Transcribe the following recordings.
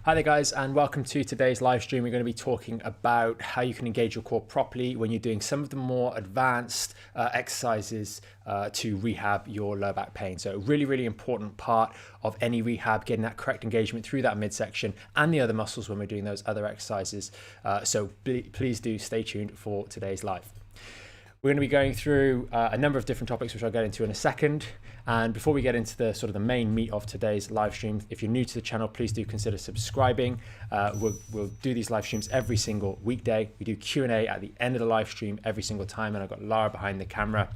Hi there guys, and welcome to today's live stream. We're going to be talking about how you can engage your core properly when you're doing some of the more advanced exercises to rehab your lower back pain. So a really important part of any rehab, getting that correct engagement through that midsection and the other muscles when we're doing those other exercises. So please do stay tuned for today's live. We're going to be going through a number of different topics, which I'll get into in a second. And before we get into the sort of the main meat of today's live stream, if you're new to the channel, please do consider subscribing. We'll do these live streams every single weekday. We do Q&A at the end of the live stream every single time, and I've got Lara behind the camera.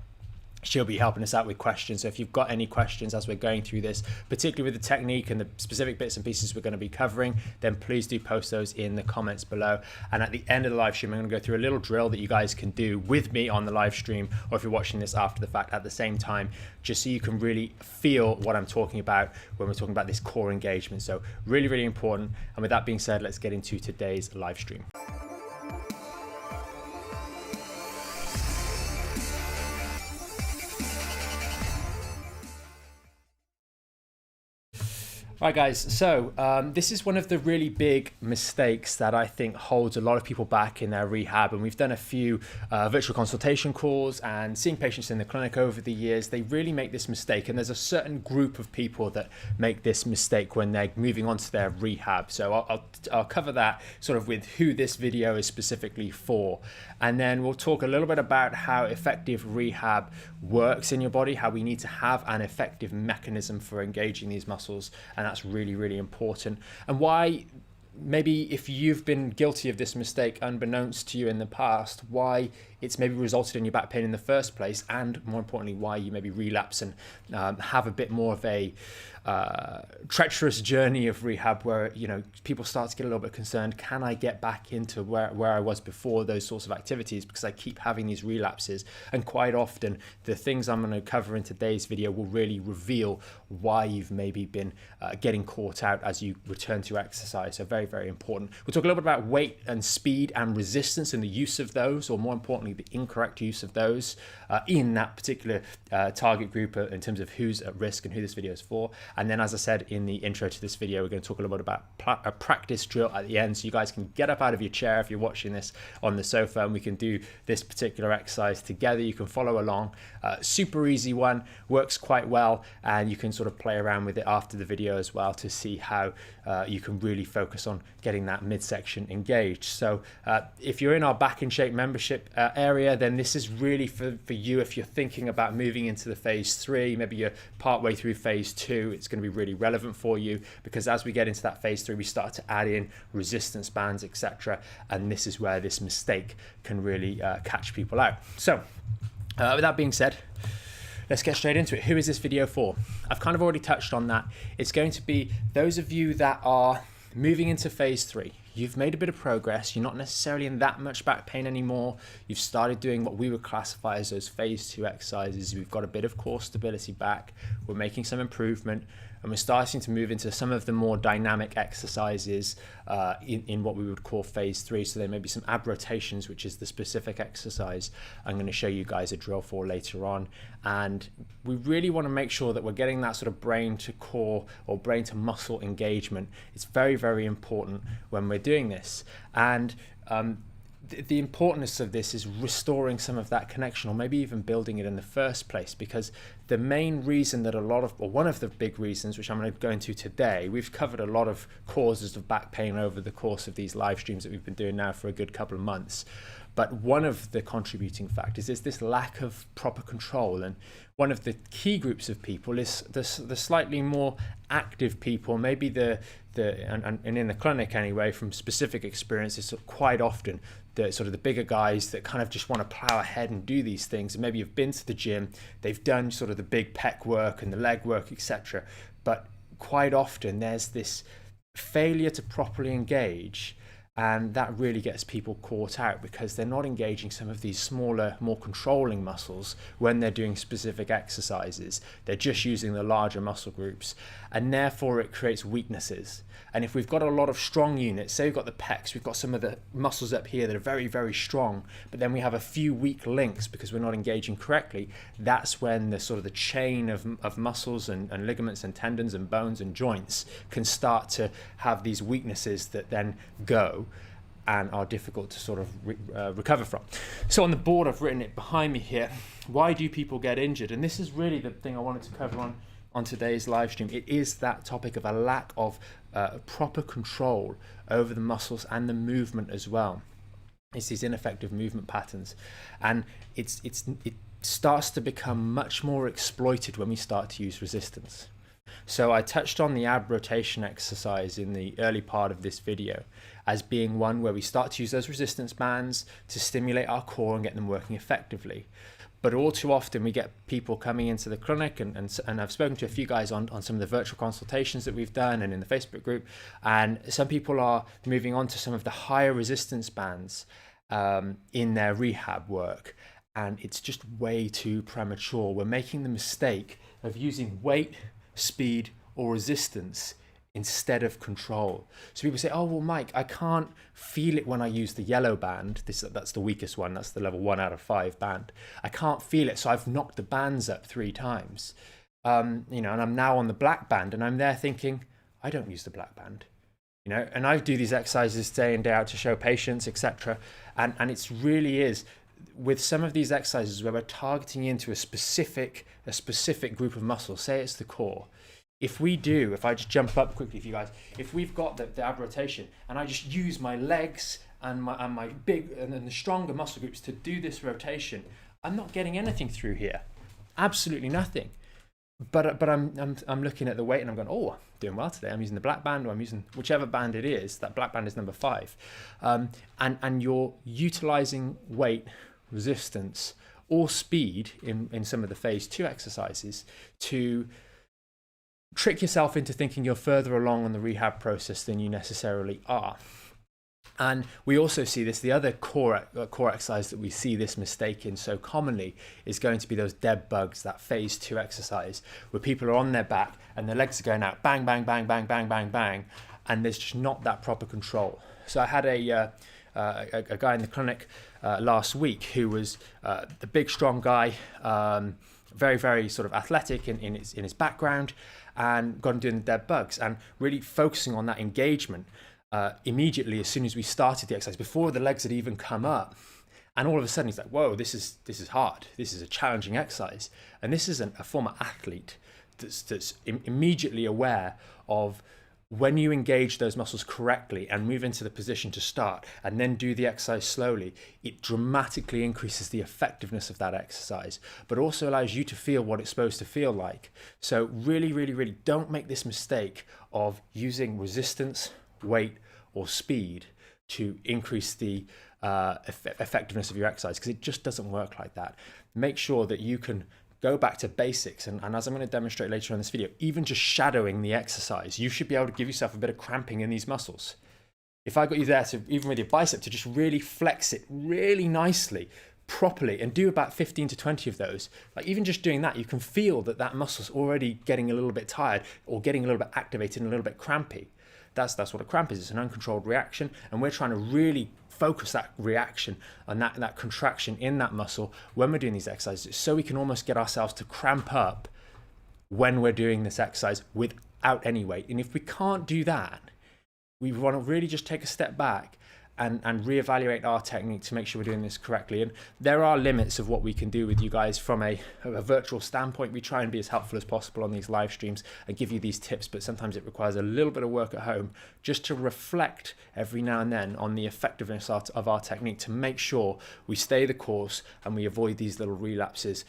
She'll be helping us out with questions. So if you've got any questions as we're going through this, particularly with the technique and the specific bits and pieces we're going to be covering, then please do post those in the comments below. And at the end of the live stream, I'm going to go through a little drill that you guys can do with me on the live stream, or if you're watching this after the fact at the same time, just so you can really feel what I'm talking about when we're talking about this core engagement. So really important. And with that being said, let's get into today's live stream. Right guys, so this is one of the really big mistakes that I think holds a lot of people back in their rehab, and we've done a few virtual consultation calls and seeing patients in the clinic over the years. They really make this mistake, and there's a certain group of people that make this mistake when they're moving on to their rehab. So I'll cover that sort of with who this video is specifically for, and then we'll talk a little bit about how effective rehab works in your body, how we need to have an effective mechanism for engaging these muscles, and that's really important, and why maybe if you've been guilty of this mistake unbeknownst to you in the past, why it's maybe resulted in your back pain in the first place, and more importantly why you maybe relapse and have a bit more of a treacherous journey of rehab where, you know, people start to get a little bit concerned. Can I get back into where I was before those sorts of activities, because I keep having these relapses? And quite often the things I'm going to cover in today's video will really reveal why you've maybe been getting caught out as you return to exercise. So very important. We'll talk a little bit about weight and speed and resistance and the use of those, or more importantly the incorrect use of those in that particular target group in terms of who's at risk and who this video is for. And then, as I said in the intro to this video, we're going to talk a little bit about a practice drill at the end, so you guys can get up out of your chair if you're watching this on the sofa, and we can do this particular exercise together. You can follow along. Super easy one, works quite well, and you can sort of play around with it after the video as well to see how you can really focus on getting that midsection engaged. So if you're in our Back in Shape membership area, then this is really for you if you're thinking about moving into the phase 3, maybe you're partway through phase 2. It's going to be really relevant for you, because as we get into that phase 3, we start to add in resistance bands, etc., and this is where this mistake can really catch people out. So with that being said, let's get straight into it. Who is this video for? I've kind of already touched on that. It's going to be those of you that are moving into phase 3. You've made a bit of progress. You're not necessarily in that much back pain anymore. You've started doing what we would classify as those phase 2 exercises. We've got a bit of core stability back. We're making some improvement, and we're starting to move into some of the more dynamic exercises in what we would call phase 3. So there may be some ab rotations, which is the specific exercise I'm going to show you guys a drill for later on. And we really want to make sure that we're getting that sort of brain to core or brain to muscle engagement. It's very important when we're doing this. And the importance of this is restoring some of that connection, or maybe even building it in the first place, because the main reason that one of the big reasons, which I'm going to go into today, we've covered a lot of causes of back pain over the course of these live streams that we've been doing now for a good couple of months. But one of the contributing factors is this lack of proper control. And one of the key groups of people is the slightly more active people, maybe and in the clinic anyway, from specific experiences, quite often the sort of the bigger guys that kind of just want to plow ahead and do these things. And maybe you've been to the gym, they've done sort of the big pec work and the leg work, etc. But quite often there's this failure to properly engage. And that really gets people caught out because they're not engaging some of these smaller, more controlling muscles when they're doing specific exercises. They're just using the larger muscle groups, and therefore it creates weaknesses. And if we've got a lot of strong units, say we've got the pecs, we've got some of the muscles up here that are very, very strong, but then we have a few weak links because we're not engaging correctly, that's when the sort of the chain of muscles and ligaments and tendons and bones and joints can start to have these weaknesses that then go and are difficult to sort of recover from. So on the board, I've written it behind me here. Why do people get injured? And this is really the thing I wanted to cover on today's live stream. It is that topic of a lack of proper control over the muscles and the movement as well. It's these ineffective movement patterns, and it starts to become much more exploited when we start to use resistance. So I touched on the ab rotation exercise in the early part of this video as being one where we start to use those resistance bands to stimulate our core and get them working effectively. But all too often we get people coming into the clinic, and I've spoken to a few guys on some of the virtual consultations that we've done and in the Facebook group, and some people are moving on to some of the higher resistance bands in their rehab work, and it's just way too premature. We're making the mistake of using weight, speed, or resistance instead of control. So people say, oh, well, Mike, I can't feel it when I use the yellow band. That's the weakest one. That's the level 1 out of 5 band. I can't feel it, so I've knocked the bands up 3 times. And I'm now on the black band, and I'm there thinking, I don't use the black band. And I do these exercises day in, day out to show patients, etc. And it's really is with some of these exercises where we're targeting into a specific group of muscles, say it's the core. If I just jump up quickly for you guys, if we've got the ab rotation and I just use my legs and my big and then the stronger muscle groups to do this rotation, I'm not getting anything through here, absolutely nothing. But I'm looking at the weight and I'm going, oh, I'm doing well today. I'm using the black band, or I'm using whichever band it is. That black band is number 5, and you're utilizing weight, resistance, or speed in some of the phase 2 exercises to trick yourself into thinking you're further along on the rehab process than you necessarily are. And we also see this, the other core exercise that we see this mistake in so commonly is going to be those dead bugs, that phase 2 exercise where people are on their back and their legs are going out, bang, bang, bang, bang, bang, bang, bang, and there's just not that proper control. So I had a guy in the clinic last week who was the big, strong guy, very, very sort of athletic in his background, and got him doing the dead bugs and really focusing on that engagement immediately as soon as we started the exercise, before the legs had even come up. And all of a sudden he's like, whoa, this is hard. This is a challenging exercise. And this is a former athlete that's immediately aware of when you engage those muscles correctly and move into the position to start and then do the exercise slowly, it dramatically increases the effectiveness of that exercise, but also allows you to feel what it's supposed to feel like. So really, really, really don't make this mistake of using resistance, weight, or speed to increase the effectiveness of your exercise, because it just doesn't work like that. Make sure that you can go back to basics, and as I'm going to demonstrate later on in this video, even just shadowing the exercise, you should be able to give yourself a bit of cramping in these muscles. If I got you there to, even with your bicep, to just really flex it really nicely, properly, and do about 15 to 20 of those, like even just doing that, you can feel that muscle's already getting a little bit tired or getting a little bit activated and a little bit crampy. That's what a cramp is. It's an uncontrolled reaction, and we're trying to really focus that reaction and that contraction in that muscle when we're doing these exercises, so we can almost get ourselves to cramp up when we're doing this exercise without any weight. And if we can't do that, we want to really just take a step back and reevaluate our technique to make sure we're doing this correctly. And there are limits of what we can do with you guys from a virtual standpoint. We try and be as helpful as possible on these live streams and give you these tips, but sometimes it requires a little bit of work at home just to reflect every now and then on the effectiveness of our technique, to make sure we stay the course and we avoid these little relapses,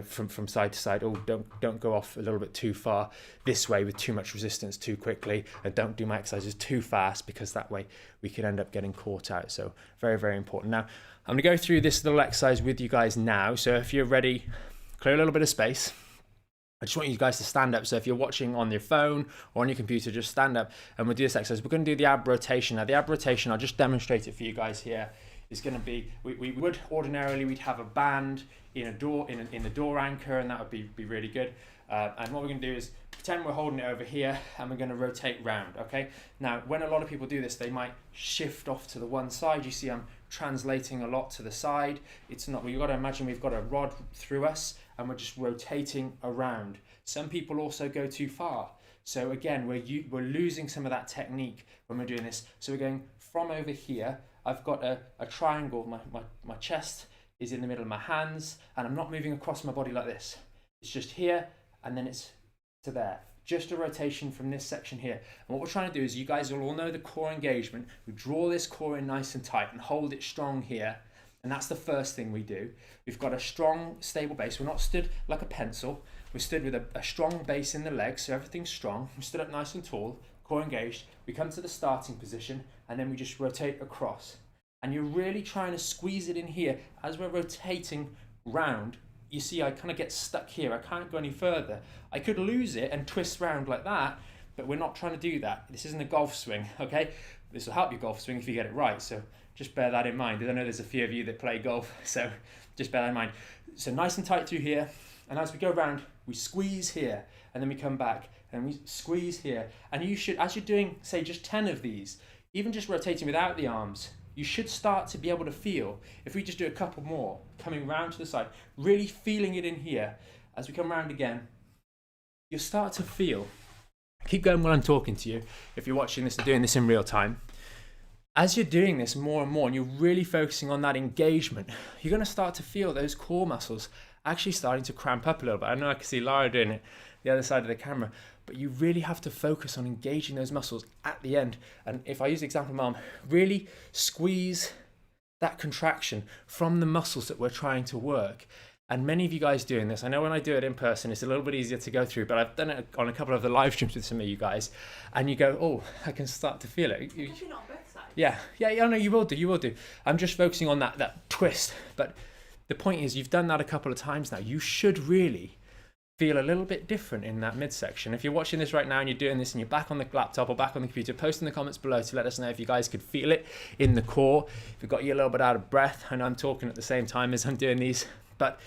from side to side. Oh, don't go off a little bit too far this way with too much resistance too quickly, and don't do my exercises too fast, because that way we could end up getting caught out. So very, very important. Now I'm going to go through this little exercise with you guys now. So if you're ready, clear a little bit of space. I just want you guys to stand up. So if you're watching on your phone or on your computer, just stand up and we'll do this exercise. We're going to do the ab rotation. Now the ab rotation, I'll just demonstrate it for you guys here. Is going to be, we would ordinarily, we'd have a band in a door, in the door anchor, and that would be really good. And what we're going to do is pretend we're holding it over here and we're going to rotate round, okay? Now, when a lot of people do this, they might shift off to the one side. You see I'm translating a lot to the side. It's not, you've got to imagine we've got a rod through us and we're just rotating around. Some people also go too far. So again, we're losing some of that technique when we're doing this. So we're going from over here. I've got a triangle. My chest is in the middle of my hands and I'm not moving across my body like this. It's just here and then it's to there. Just a rotation from this section here. And what we're trying to do is, you guys will all know the core engagement. We draw this core in nice and tight and hold it strong here. And that's the first thing we do. We've got a strong, stable base. We're not stood like a pencil. We're stood with a strong base in the legs, so everything's strong. We stood up nice and tall, core engaged. We come to the starting position, and then we just rotate across. And you're really trying to squeeze it in here. As we're rotating round, you see I kind of get stuck here. I can't go any further. I could lose it and twist round like that, but we're not trying to do that. This isn't a golf swing, okay? This will help your golf swing if you get it right, so just bear that in mind. I know there's a few of you that play golf, so just bear that in mind. So nice and tight through here, and as we go around, we squeeze here, and then we come back, and we squeeze here. And you should, as you're doing, say, just 10 of these, even just rotating without the arms, you should start to be able to feel, if we just do a couple more, coming round to the side, really feeling it in here. As we come round again, you'll start to feel, keep going while I'm talking to you, if you're watching this and doing this in real time. As you're doing this more and more, and you're really focusing on that engagement, you're going to start to feel those core muscles actually starting to cramp up a little bit. I know I can see Lara doing it the other side of the camera, but you really have to focus on engaging those muscles at the end. And if I use the example of my arm, really squeeze that contraction from the muscles that we're trying to work. And many of you guys doing this, I know when I do it in person, it's a little bit easier to go through, but I've done it on a couple of the live streams with some of you guys, and you go, oh, I can start to feel it. Because you're not on both sides. Yeah, no, you will do. I'm just focusing on that twist. But the point is, you've done that a couple of times now. You should really feel a little bit different in that midsection. If you're watching this right now and you're doing this and you're back on the laptop or back on the computer, post in the comments below to let us know if you guys could feel it in the core. If you've got you a little bit out of breath, I know I'm talking at the same time as I'm doing these, but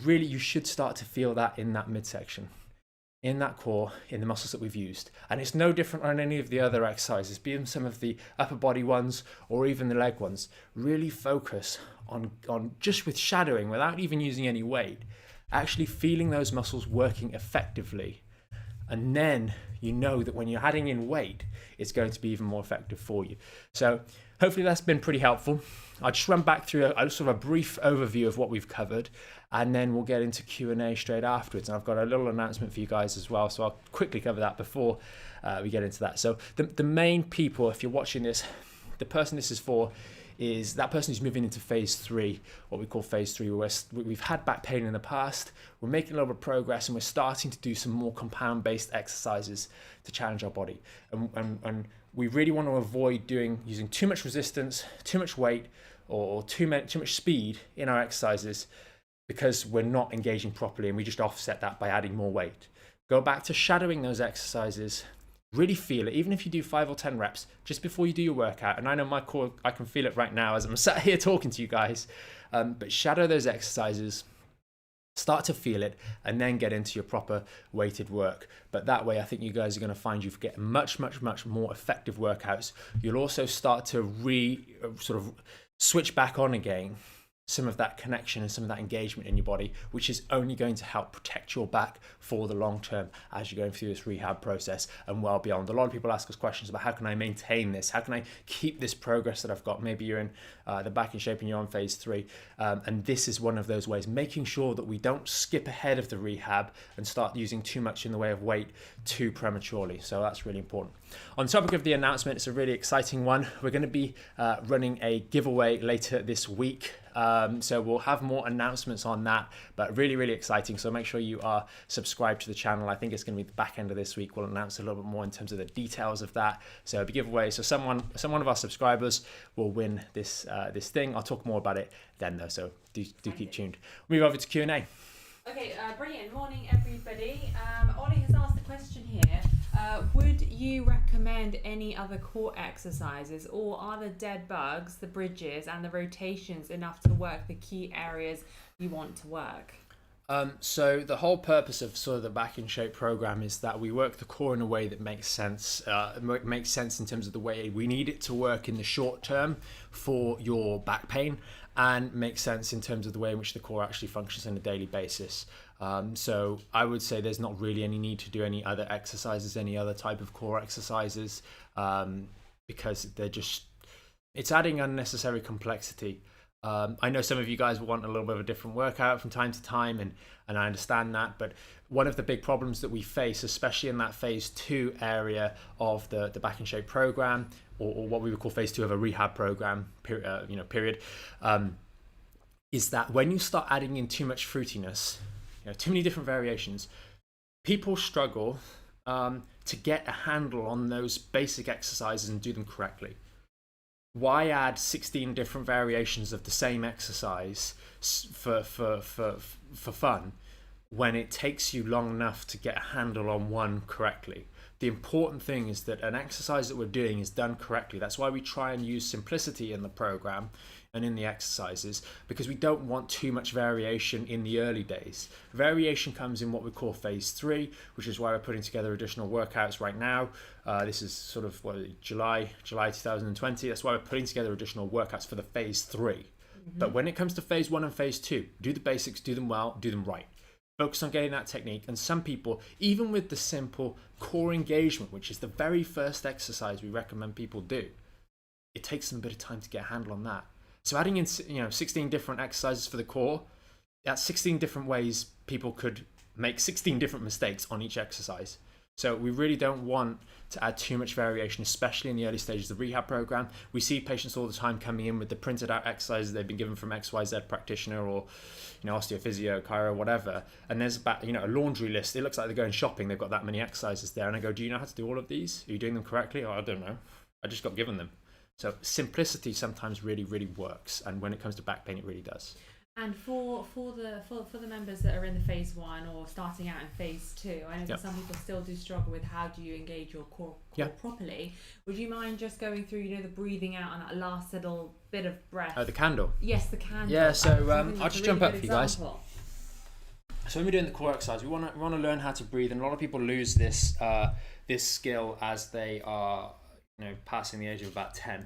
really you should start to feel that in that midsection, in that core, in the muscles that we've used. And it's no different on any of the other exercises, be them some of the upper body ones or even the leg ones. Really focus on just with shadowing, without even using any weight, actually feeling those muscles working effectively. And then you know that when you're adding in weight, it's going to be even more effective for you. So hopefully that's been pretty helpful. I'll just run back through a sort of a brief overview of what we've covered, and then we'll get into Q&A straight afterwards. And I've got a little announcement for you guys as well, so I'll quickly cover that before we get into that. So the main people, if you're watching this, the person this is for is that person who's moving into phase 3, what we call phase 3, where we've had back pain in the past, we're making a little bit of progress, and we're starting to do some more compound-based exercises to challenge our body. And we really want to avoid using too much resistance, too much weight, or too much speed in our exercises, because we're not engaging properly, and we just offset that by adding more weight. Go back to shadowing those exercises. Really feel it, even if you do 5 or 10 reps just before you do your workout. And I know my core, I can feel it right now as I'm sat here talking to you guys. But shadow those exercises, start to feel it, and then get into your proper weighted work. But that way, I think you guys are going to find you get much more effective workouts. You'll also start to sort of switch back on again some of that connection and some of that engagement in your body, which is only going to help protect your back for the long term as you're going through this rehab process and well beyond. A lot of people ask us questions about how can I maintain this? How can I keep this progress that I've got? Maybe you're in the back in shape and you're on phase 3. And this is one of those ways, making sure that we don't skip ahead of the rehab and start using too much in the way of weight too prematurely. So that's really important. On the topic of the announcement, it's a really exciting one. We're going to be running a giveaway later this week. So we'll have more announcements on that, but really exciting. So make sure you are subscribed to the channel. I think it's going to be the back end of this week. We'll announce a little bit more in terms of the details of that. So it'll be giveaway. So someone of our subscribers will win this thing. I'll talk more about it then though. So do keep tuned. Move over to Q&A. Okay, brilliant. Morning, everybody. Ollie has asked a question here. Would you recommend any other core exercises, or are the dead bugs, the bridges, and the rotations enough to work the key areas you want to work? So the whole purpose of sort of the Back in Shape program is that we work the core in a way that makes sense. Makes sense in terms of the way we need it to work in the short term for your back pain, and makes sense in terms of the way in which the core actually functions on a daily basis. So I would say there's not really any need to do any other exercises, any other type of core exercises, because it's adding unnecessary complexity. I know some of you guys want a little bit of a different workout from time to time, and I understand that, but one of the big problems that we face, especially in that phase 2 area of the Back in Shape program, or what we would call phase 2 of a rehab program, period, is that when you start adding in too much fruitiness, too many different variations, people struggle to get a handle on those basic exercises and do them correctly. Why add 16 different variations of the same exercise for fun when it takes you long enough to get a handle on one correctly? The important thing is that an exercise that we're doing is done correctly. That's why we try and use simplicity in the program and in the exercises, because we don't want too much variation in the early days. Variation comes in what we call phase 3, which is why we're putting together additional workouts right now. This is sort of July 2020. That's why we're putting together additional workouts for the phase 3. Mm-hmm. But when it comes to phase 1 and phase 2, do the basics, do them well, do them right. Focus on getting that technique. And some people, even with the simple core engagement, which is the very first exercise we recommend people do, it takes them a bit of time to get a handle on that. So adding in 16 different exercises for the core, that's 16 different ways people could make 16 different mistakes on each exercise. So we really don't want to add too much variation, especially in the early stages of the rehab program. We see patients all the time coming in with the printed out exercises they've been given from XYZ practitioner, or osteophysio, chiro, whatever. And there's about a laundry list. It looks like they're going shopping. They've got that many exercises there. And I go, do you know how to do all of these? Are you doing them correctly? Oh, I don't know. I just got given them. So simplicity sometimes really, really works, and when it comes to back pain, it really does. And for the members that are in the phase 1 or starting out in phase 2, I know that some people still do struggle with how do you engage your core properly. Would you mind just going through, the breathing out and that last little bit of breath? Oh, the candle. Yes, the candle. Yeah. So I'll just jump up for you guys. Example. So when we're doing the core exercise, we want to learn how to breathe, and a lot of people lose this skill as they are passing the age of about 10.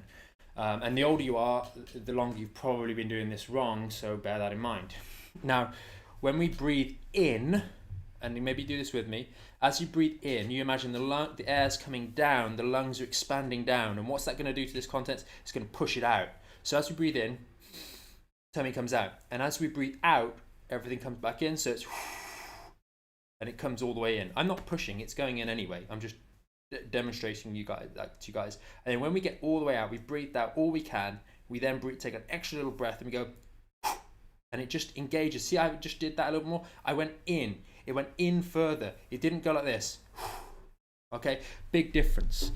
And the older you are, the longer you've probably been doing this wrong, so bear that in mind. Now, when we breathe in, and maybe do this with me, as you breathe in, you imagine the air's coming down, the lungs are expanding down, and what's that going to do to this content? It's going to push it out. So as we breathe in, tummy comes out, and as we breathe out, everything comes back in, so it's and it comes all the way in. I'm not pushing, it's going in anyway. I'm just demonstrating to you guys. And then when we get all the way out, we've breathed out all we can. We then take an extra little breath and we go, and it just engages. See, I just did that a little more. I went in. It went in further. It didn't go like this. Okay, big difference.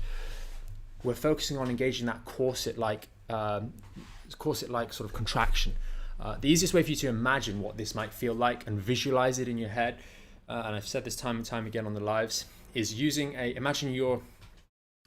We're focusing on engaging that corset-like sort of contraction. The easiest way for you to imagine what this might feel like and visualize it in your head, and I've said this time and time again on the lives, is imagine you're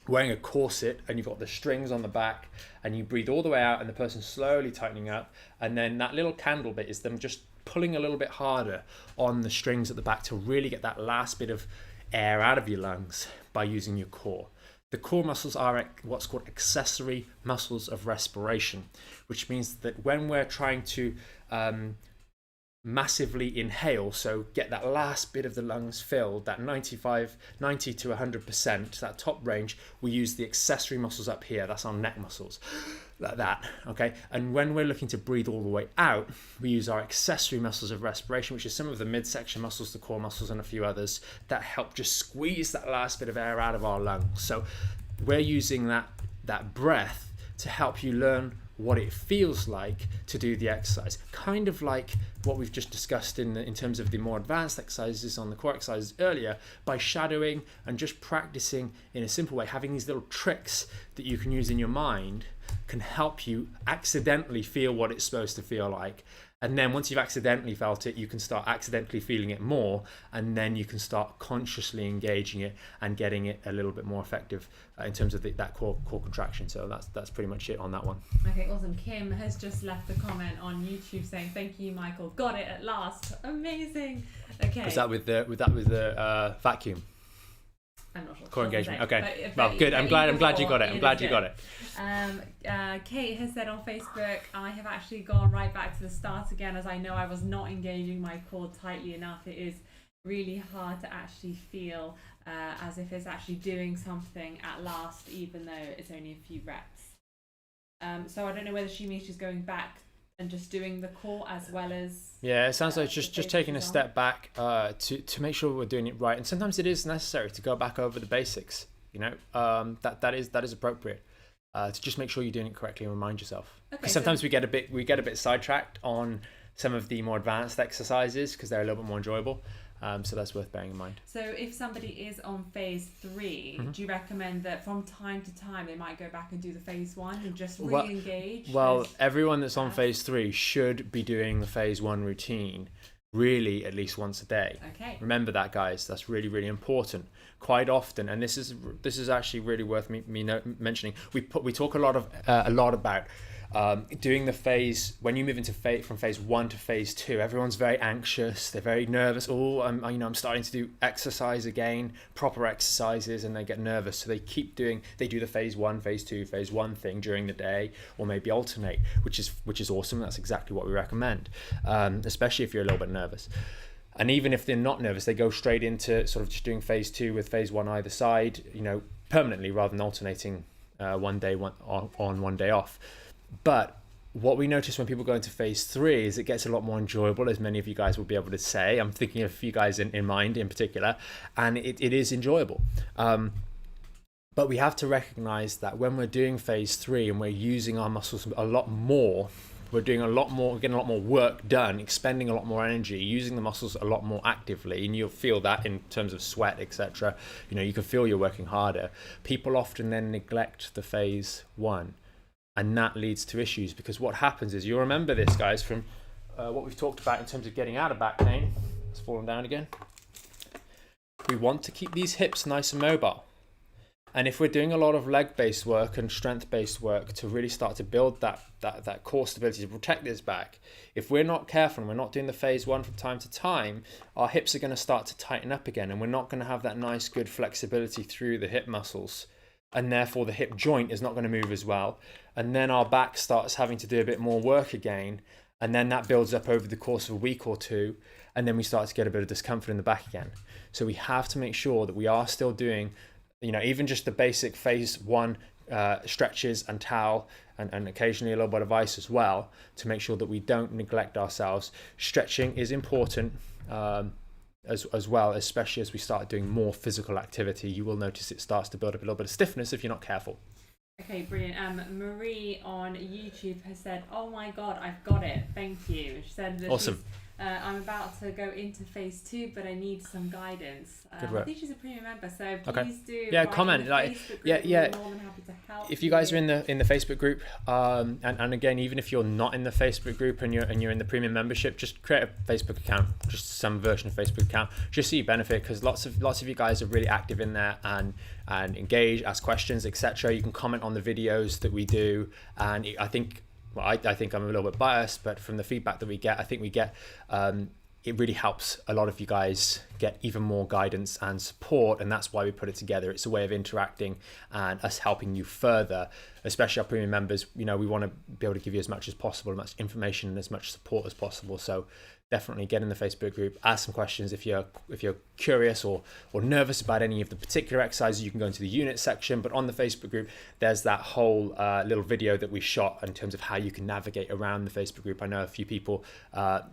wearing a corset and you've got the strings on the back, and you breathe all the way out and the person's slowly tightening up, and then that little candle bit is them just pulling a little bit harder on the strings at the back to really get that last bit of air out of your lungs by using your core. The core muscles are what's called accessory muscles of respiration, which means that when we're trying to massively inhale, so get that last bit of the lungs filled, that 90 to 100%, that top range, we use the accessory muscles up here. That's our neck muscles, like that, okay? And when we're looking to breathe all the way out, we use our accessory muscles of respiration, which is some of the midsection muscles, the core muscles, and a few others that help just squeeze that last bit of air out of our lungs. So we're using that breath to help you learn what it feels like to do the exercise, kind of like what we've just discussed in terms of the more advanced exercises on the core exercises earlier. By shadowing and just practicing in a simple way, having these little tricks that you can use in your mind can help you accidentally feel what it's supposed to feel like, And then once you've accidentally felt it, you can start accidentally feeling it more, and then you can start consciously engaging it and getting it a little bit more effective in terms of that core contraction. So that's pretty much it on that one. Okay, awesome. Kim has just left a comment on YouTube saying, "Thank you, Michael. Got it at last. Amazing." Okay. Was that with the vacuum? I'm not sure. Core engagement. Okay. But Well, good. I'm glad you got it. I'm glad you got it. Kate has said on Facebook, I have actually gone right back to the start again, as I know I was not engaging my core tightly enough. It is really hard to actually feel as if it's actually doing something at last, even though it's only a few reps. So I don't know whether she means she's going back and just doing the core as well as... Yeah, it sounds like just taking a step back to make sure we're doing it right. And sometimes it is necessary to go back over the basics, you know, that is appropriate. To just make sure you're doing it correctly and remind yourself. Because sometimes we get a bit sidetracked on some of the more advanced exercises because they're a little bit more enjoyable. So that's worth bearing in mind. So if somebody is on phase 3, do you recommend that from time to time they might go back and do the phase 1 and just re-engage? Well, everyone that's on phase 3 should be doing the phase 1 routine really at least once a day. Okay. Remember that, guys. That's really, really important. Quite often, and this is actually really worth me mentioning. We talk a lot about doing the phase when you move into from phase 1 to phase 2. Everyone's very anxious. They're very nervous. I'm starting to do exercise again, proper exercises, and they get nervous. So they do the phase 1, phase 2, phase 1 thing during the day, or maybe alternate, which is awesome. That's exactly what we recommend, especially if you're a little bit nervous. And even if they're not nervous, they go straight into sort of just doing phase 2 with phase 1 either side, permanently, rather than alternating one day on, one day off. But what we notice when people go into phase 3 is it gets a lot more enjoyable, as many of you guys will be able to say. I'm thinking of a few guys in mind in particular, and it is enjoyable. But we have to recognize that when we're doing phase 3 and we're using our muscles a lot more, we're doing a lot more, getting a lot more work done, expending a lot more energy, using the muscles a lot more actively, and you'll feel that in terms of sweat, etc. You can feel you're working harder. People often then neglect the phase 1. And that leads to issues, because what happens is, you'll remember this, guys, from what we've talked about in terms of getting out of back pain. It's fallen down again. We want to keep these hips nice and mobile. And if we're doing a lot of leg-based work and strength-based work to really start to build that core stability to protect this back, if we're not careful and we're not doing the phase 1 from time to time, our hips are going to start to tighten up again, and we're not going to have that nice, good flexibility through the hip muscles. And therefore the hip joint is not going to move as well. And then our back starts having to do a bit more work again. And then that builds up over the course of a week or two. And then we start to get a bit of discomfort in the back again. So we have to make sure that we are still doing, even just the basic phase 1 stretches and towel, and occasionally a little bit of ice as well, to make sure that we don't neglect ourselves. Stretching is important. As well, especially as we start doing more physical activity. You will notice it starts to build up a little bit of stiffness if you're not careful. Okay, brilliant. Marie on YouTube has said, "Oh my God, I've got it. Thank you." She said that awesome. I'm about to go into phase 2, but I need some guidance. Good work. I think she's a premium member, so please do. Comment. We're more than happy to help. If you guys are in the Facebook group, and again, even if you're not in the Facebook group and you're in the premium membership, just create a Facebook account, just some version of Facebook account, just so you benefit, because lots of you guys are really active in there and engage, ask questions, etc. You can comment on the videos that we do, and I think I'm a little bit biased, but from the feedback that we get, I think we get it really helps a lot of you guys get even more guidance and support, and that's why we put it together. It's a way of interacting and us helping you further, especially our premium members. We want to be able to give you as much as possible, as much information and as much support as possible. So definitely get in the Facebook group, ask some questions. If you're curious or nervous about any of the particular exercises, you can go into the unit section. But on the Facebook group, there's that whole little video that we shot in terms of how you can navigate around the Facebook group. I know a few people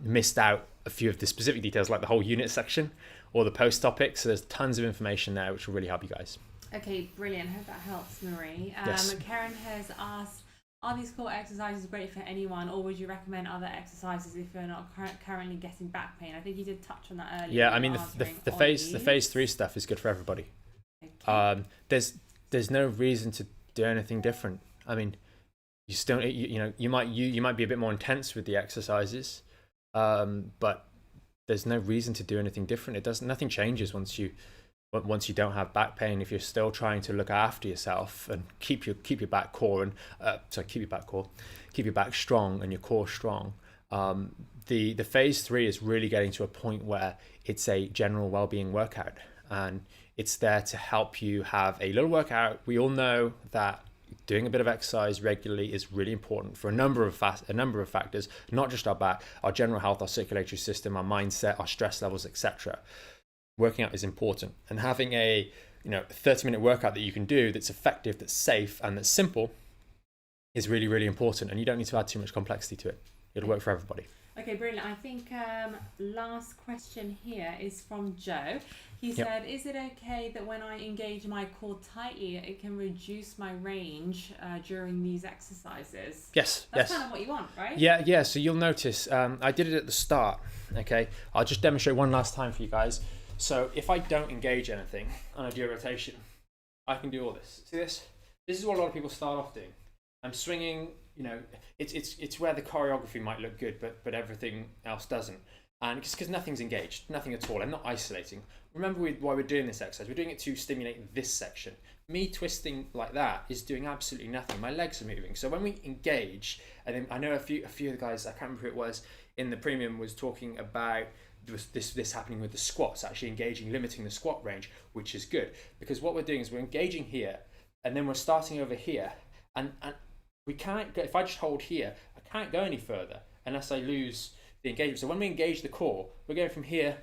missed out a few of the specific details, like the whole unit section or the post topics. So there's tons of information there which will really help you guys. Okay, brilliant. Hope that helps, Marie. Yes. Karen has asked, are these core exercises great for anyone, or would you recommend other exercises if you're not currently getting back pain? I think you did touch on that earlier. Yeah, I mean the phase 3 stuff is good for everybody. Okay. There's no reason to do anything different. I mean, you still you might be a bit more intense with the exercises, But there's no reason to do anything different. Nothing changes once you don't have back pain. If you're still trying to look after yourself and keep your back core and keep your back strong and your core strong. The phase 3 is really getting to a point where it's a general well-being workout, and it's there to help you have a little workout. We all know that doing a bit of exercise regularly is really important for a number of factors, not just our back, our general health, our circulatory system, our mindset, our stress levels, etc. Working out is important, and having a 30-minute workout that you can do that's effective, that's safe, and that's simple is really, really important. And you don't need to add too much complexity to it. It'll work for everybody. Okay, brilliant. I think last question here is from Joe. He said, is it okay that when I engage my core tightly, it can reduce my range during these exercises? Yes. That's kind of what you want, right? Yeah. So you'll notice, I did it at the start. Okay, I'll just demonstrate one last time for you guys. So if I don't engage anything and I do a rotation, I can do all this. See this? This is what a lot of people start off doing. I'm swinging, it's where the choreography might look good, but everything else doesn't. And it's because nothing's engaged, nothing at all. I'm not isolating. Remember why we're doing this exercise. We're doing it to stimulate this section. Me twisting like that is doing absolutely nothing. My legs are moving. So when we engage, and then I know a few of the guys, I can't remember who it was, in the premium was talking about this happening with the squats, actually engaging, limiting the squat range, which is good. Because what we're doing is we're engaging here, and then we're starting over here. And we can't go, if I just hold here, I can't go any further unless I lose the engagement. So when we engage the core, we're going from here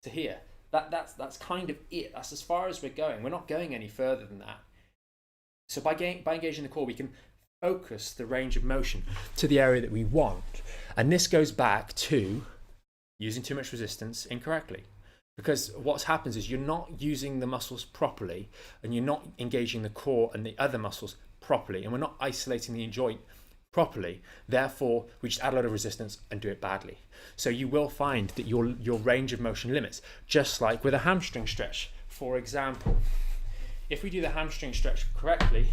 to here. That's kind of it. That's as far as we're going. We're not going any further than that. So by engaging the core, we can focus the range of motion to the area that we want. And this goes back to using too much resistance incorrectly. Because what happens is you're not using the muscles properly, and you're not engaging the core and the other muscles properly, and we're not isolating the joint properly. Therefore, we just add a lot of resistance and do it badly. So you will find that your range of motion limits, just like with a hamstring stretch. For example, if we do the hamstring stretch correctly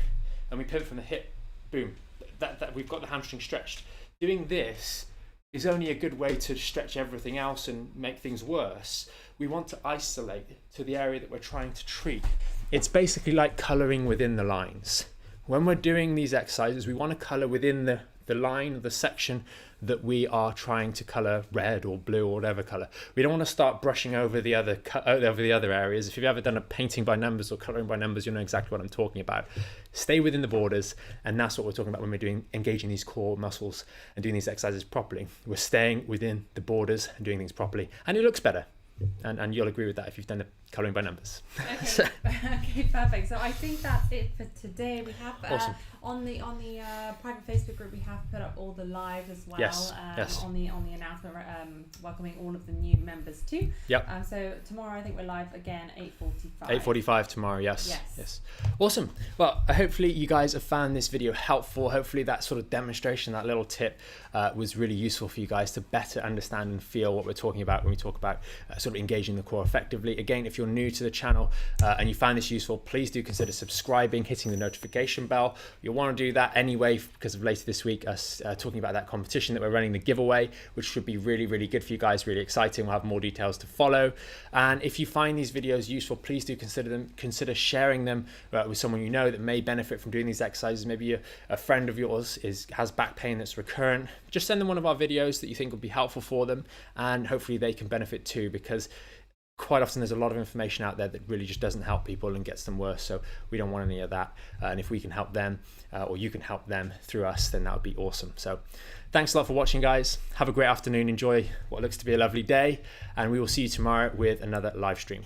and we pivot from the hip, boom, that we've got the hamstring stretched. Doing this is only a good way to stretch everything else and make things worse. We want to isolate to the area that we're trying to treat. It's basically like coloring within the lines. When we're doing these exercises, we want to color within the line, the section that we are trying to color red or blue or whatever color. We don't want to start brushing over the other areas. If you've ever done a painting by numbers or coloring by numbers, you know exactly what I'm talking about. Stay within the borders, and that's what we're talking about when we're engaging these core muscles and doing these exercises properly. We're staying within the borders and doing things properly, and it looks better. And you'll agree with that if you've done the colouring by numbers. Okay, okay, perfect. So I think that's it for today. We have awesome. on the private Facebook group, we have put up all the live as well. Yes. On the announcement, welcoming all of the new members too. Yep. So tomorrow I think we're live again 8:45. 8:45 tomorrow. Yes. Awesome. Well, hopefully you guys have found this video helpful. Hopefully that sort of demonstration, that little tip, was really useful for you guys to better understand and feel what we're talking about when we talk about sort of engaging the core effectively. Again, if you're new to the channel and you found this useful, please do consider subscribing, hitting the notification bell. You'll want to do that anyway because of later this week us talking about that competition that we're running, the giveaway, which should be really, really good for you guys, really exciting. We'll have more details to follow. And if you find these videos useful, please do consider sharing them with someone you know that may benefit from doing these exercises. Maybe a friend of yours has back pain that's recurrent. Just send them one of our videos that you think would be helpful for them, and hopefully they can benefit too, because quite often there's a lot of information out there that really just doesn't help people and gets them worse. So we don't want any of that. And if we can help them or you can help them through us, then that would be awesome. So thanks a lot for watching, guys. Have a great afternoon. Enjoy what looks to be a lovely day. And we will see you tomorrow with another live stream.